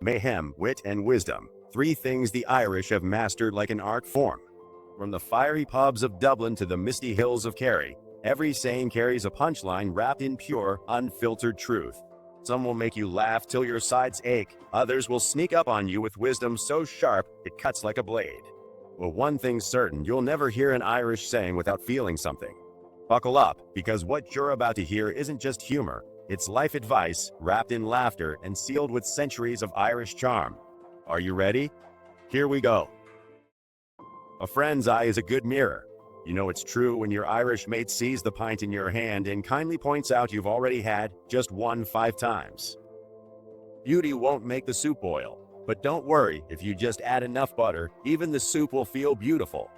mayhem, wit, and wisdom. Three things the Irish have mastered like an art form. From the fiery pubs of Dublin to the misty hills of Kerry, every saying carries a punchline wrapped in pure, unfiltered truth. Some will make you laugh till your sides ache, others will sneak up on you with wisdom so sharp it cuts like a blade. Well, one thing's certain, you'll never hear an Irish saying without feeling something. Buckle up, because what you're about to hear isn't just humor, it's life advice, wrapped in laughter and sealed with centuries of Irish charm. Are you ready? Here we go. A friend's eye is a good mirror. You know it's true when your Irish mate sees the pint in your hand and kindly points out you've already had just one 5 times. Beauty won't make the soup boil, but don't worry, if you just add enough butter, even the soup will feel beautiful.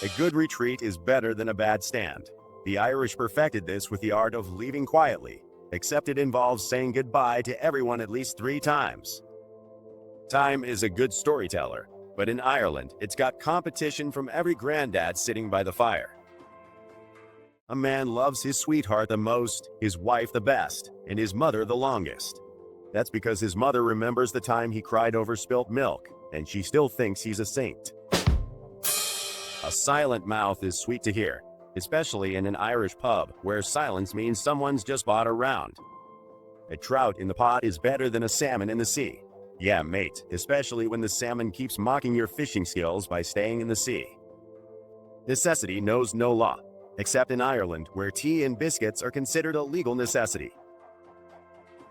A good retreat is better than a bad stand. The Irish perfected this with the art of leaving quietly, except it involves saying goodbye to everyone at least 3 times. Time is a good storyteller, but in Ireland, it's got competition from every granddad sitting by the fire. A man loves his sweetheart the most, his wife the best, and his mother the longest. That's because his mother remembers the time he cried over spilt milk, and she still thinks he's a saint. A silent mouth is sweet to hear, especially in an Irish pub, where silence means someone's just bought a round. A trout in the pot is better than a salmon in the sea. Yeah, mate, especially when the salmon keeps mocking your fishing skills by staying in the sea. Necessity knows no law, except in Ireland, where tea and biscuits are considered a legal necessity.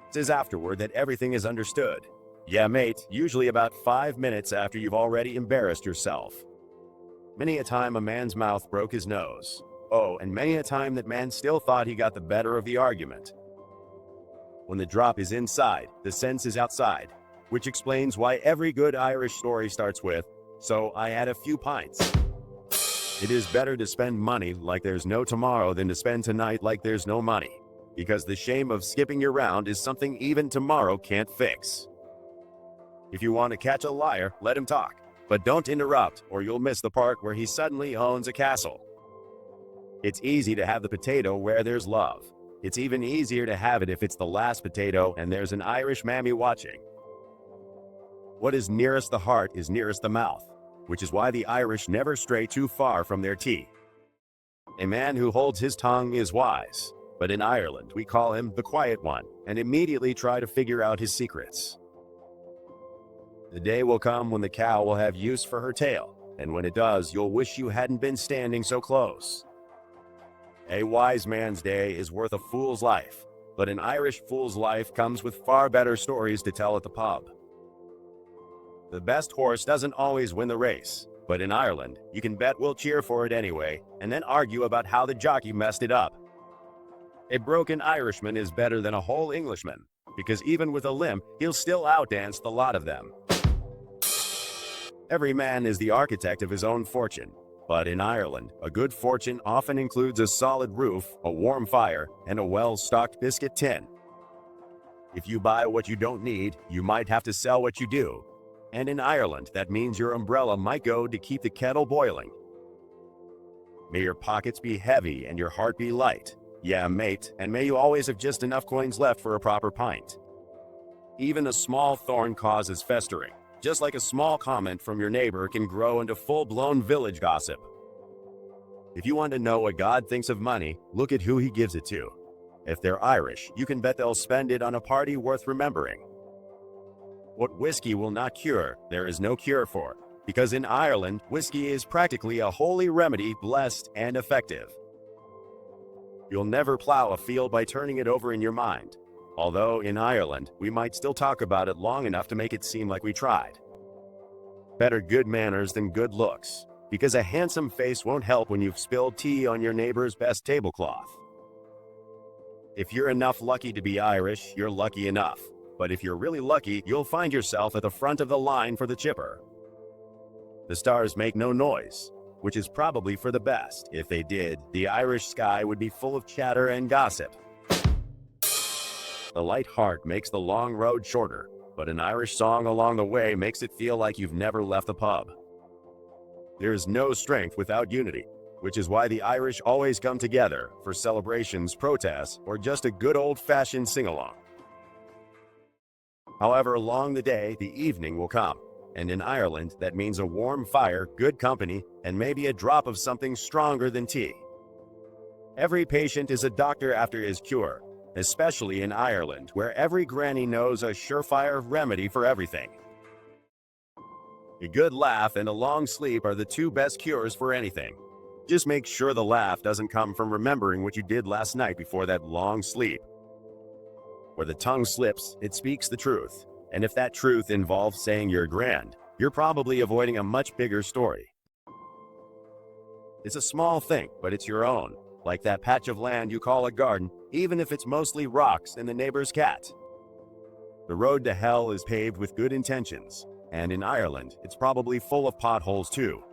It says afterward that everything is understood. Yeah, mate, usually about 5 minutes after you've already embarrassed yourself. Many a time a man's mouth broke his nose. Oh, and many a time that man still thought he got the better of the argument. When the drop is inside, the sense is outside, which explains why every good Irish story starts with, "So I had a few pints." It is better to spend money like there's no tomorrow than to spend tonight like there's no money, because the shame of skipping your round is something even tomorrow can't fix. If you want to catch a liar, let him talk, but don't interrupt or you'll miss the part where he suddenly owns a castle. It's easy to have the potato where there's love. It's even easier to have it if it's the last potato and there's an Irish mammy watching. What is nearest the heart is nearest the mouth, which is why the Irish never stray too far from their tea. A man who holds his tongue is wise, but in Ireland we call him the quiet one and immediately try to figure out his secrets. The day will come when the cow will have use for her tail, and when it does, you'll wish you hadn't been standing so close. A wise man's day is worth a fool's life, but an Irish fool's life comes with far better stories to tell at the pub. The best horse doesn't always win the race, but in Ireland, you can bet we'll cheer for it anyway, and then argue about how the jockey messed it up. A broken Irishman is better than a whole Englishman, because even with a limp, he'll still outdance the lot of them. Every man is the architect of his own fortune, but in Ireland, a good fortune often includes a solid roof, a warm fire, and a well-stocked biscuit tin. If you buy what you don't need, you might have to sell what you do. And in Ireland, that means your umbrella might go to keep the kettle boiling. May your pockets be heavy and your heart be light. Yeah, mate, and may you always have just enough coins left for a proper pint. Even a small thorn causes festering, just like a small comment from your neighbor can grow into full-blown village gossip. If you want to know what God thinks of money, look at who he gives it to. If they're Irish, you can bet they'll spend it on a party worth remembering. What whiskey will not cure, there is no cure for, because in Ireland, whiskey is practically a holy remedy, blessed and effective. You'll never plow a field by turning it over in your mind, although in Ireland, we might still talk about it long enough to make it seem like we tried. Better good manners than good looks, because a handsome face won't help when you've spilled tea on your neighbor's best tablecloth. If you're enough lucky to be Irish, you're lucky enough. But if you're really lucky, you'll find yourself at the front of the line for the chipper. The stars make no noise, which is probably for the best. If they did, the Irish sky would be full of chatter and gossip. The light heart makes the long road shorter, but an Irish song along the way makes it feel like you've never left the pub. There is no strength without unity, which is why the Irish always come together for celebrations, protests, or just a good old-fashioned sing-along. However along the day, the evening will come. And in Ireland, that means a warm fire, good company, and maybe a drop of something stronger than tea. Every patient is a doctor after his cure, especially in Ireland, where every granny knows a surefire remedy for everything. A good laugh and a long sleep are the two best cures for anything. Just make sure the laugh doesn't come from remembering what you did last night before that long sleep. Where the tongue slips, it speaks the truth. And if that truth involves saying you're grand, you're probably avoiding a much bigger story. It's a small thing, but it's your own, like that patch of land you call a garden, even if it's mostly rocks and the neighbor's cat. The road to hell is paved with good intentions, and in Ireland, it's probably full of potholes too.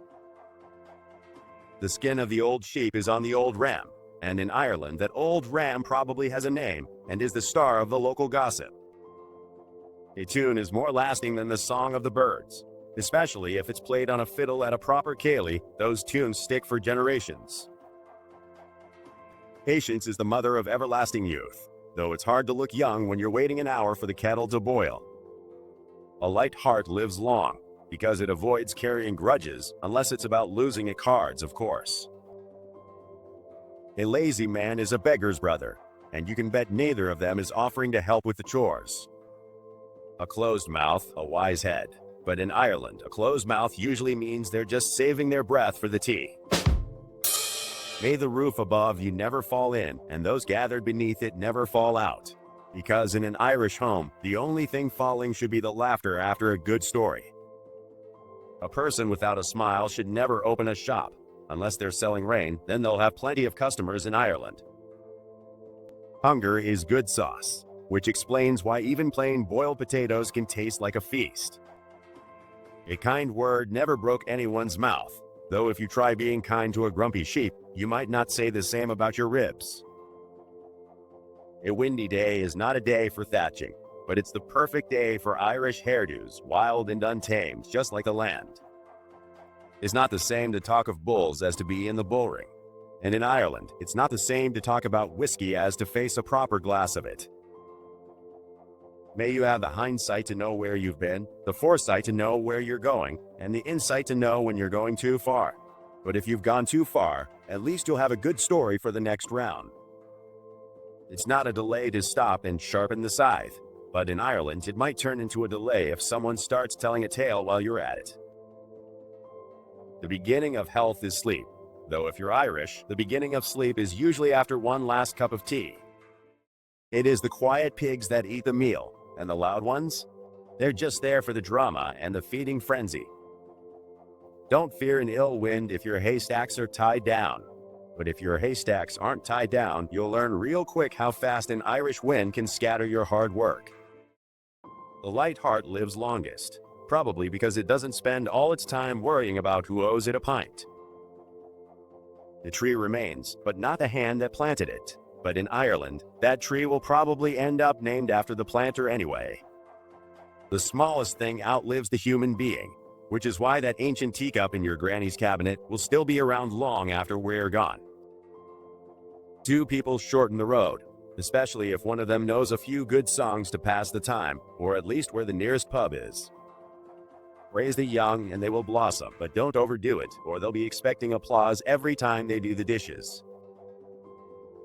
The skin of the old sheep is on the old ram, and in Ireland, that old ram probably has a name and is the star of the local gossip. A tune is more lasting than the song of the birds, especially if it's played on a fiddle at a proper ceilidh. Those tunes stick for generations. Patience is the mother of everlasting youth, though it's hard to look young when you're waiting an hour for the kettle to boil. A light heart lives long, because it avoids carrying grudges, unless it's about losing at cards, of course. A lazy man is a beggar's brother, and you can bet neither of them is offering to help with the chores. A closed mouth, a wise head. But in Ireland, a closed mouth usually means they're just saving their breath for the tea. May the roof above you never fall in, and those gathered beneath it never fall out. Because in an Irish home, the only thing falling should be the laughter after a good story. A person without a smile should never open a shop. Unless they're selling rain, then they'll have plenty of customers in Ireland. Hunger is good sauce, which explains why even plain boiled potatoes can taste like a feast. A kind word never broke anyone's mouth, though if you try being kind to a grumpy sheep, you might not say the same about your ribs. A windy day is not a day for thatching, but it's the perfect day for Irish hairdos, wild and untamed, just like the land. It's not the same to talk of bulls as to be in the bullring. And in Ireland, it's not the same to talk about whiskey as to face a proper glass of it. May you have the hindsight to know where you've been, the foresight to know where you're going, and the insight to know when you're going too far. But if you've gone too far, at least you'll have a good story for the next round. It's not a delay to stop and sharpen the scythe, but in Ireland it might turn into a delay if someone starts telling a tale while you're at it. The beginning of health is sleep, though if you're Irish, the beginning of sleep is usually after one last cup of tea. It is the quiet pigs that eat the meal, and the loud ones? They're just there for the drama and the feeding frenzy. Don't fear an ill wind if your haystacks are tied down. But if your haystacks aren't tied down, you'll learn real quick how fast an Irish wind can scatter your hard work. The light heart lives longest, probably because it doesn't spend all its time worrying about who owes it a pint. The tree remains, but not the hand that planted it. But in Ireland, that tree will probably end up named after the planter anyway. The smallest thing outlives the human being, which is why that ancient teacup in your granny's cabinet will still be around long after we're gone. Two people shorten the road, especially if one of them knows a few good songs to pass the time, or at least where the nearest pub is. Raise the young and they will blossom, but don't overdo it, or they'll be expecting applause every time they do the dishes.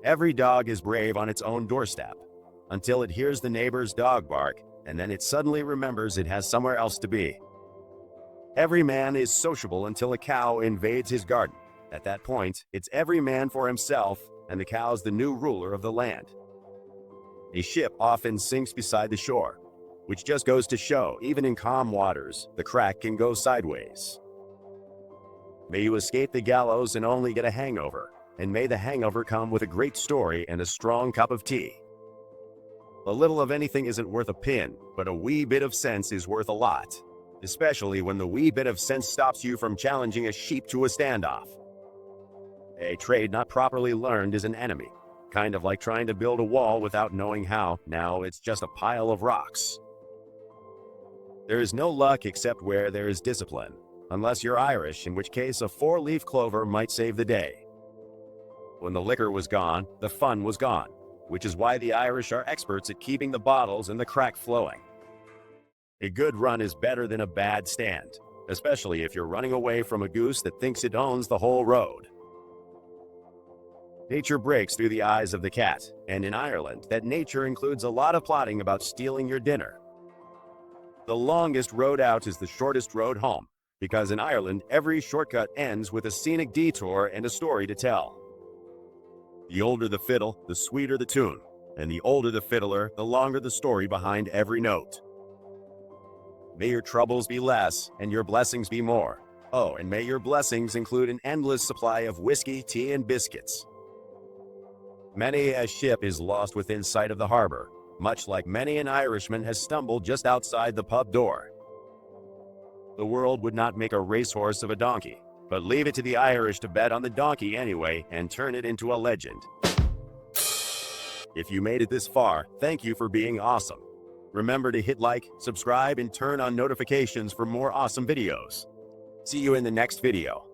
Every dog is brave on its own doorstep, until it hears the neighbor's dog bark, and then it suddenly remembers it has somewhere else to be. Every man is sociable until a cow invades his garden. At that point, it's every man for himself, and the cow's the new ruler of the land. A ship often sinks beside the shore, which just goes to show, even in calm waters, the crack can go sideways. May you escape the gallows and only get a hangover, and may the hangover come with a great story and a strong cup of tea. A little of anything isn't worth a pin, but a wee bit of sense is worth a lot, especially when the wee bit of sense stops you from challenging a sheep to a standoff. A trade not properly learned is an enemy, kind of like trying to build a wall without knowing how. Now it's just a pile of rocks. There is no luck except where there is discipline, unless you're Irish, in which case a four-leaf clover might save the day. When the liquor was gone, the fun was gone, which is why the Irish are experts at keeping the bottles and the crack flowing. A good run is better than a bad stand, especially if you're running away from a goose that thinks it owns the whole road. Nature breaks through the eyes of the cat, and in Ireland, that nature includes a lot of plotting about stealing your dinner. The longest road out is the shortest road home, because in Ireland, every shortcut ends with a scenic detour and a story to tell. The older the fiddle, the sweeter the tune, and the older the fiddler, the longer the story behind every note. May your troubles be less, and your blessings be more. Oh, and may your blessings include an endless supply of whiskey, tea, and biscuits. Many a ship is lost within sight of the harbor, much like many an Irishman has stumbled just outside the pub door. The world would not make a racehorse of a donkey, but leave it to the Irish to bet on the donkey anyway and turn it into a legend. If you made it this far, thank you for being awesome. Remember to hit like, subscribe, and turn on notifications for more awesome videos. See you in the next video.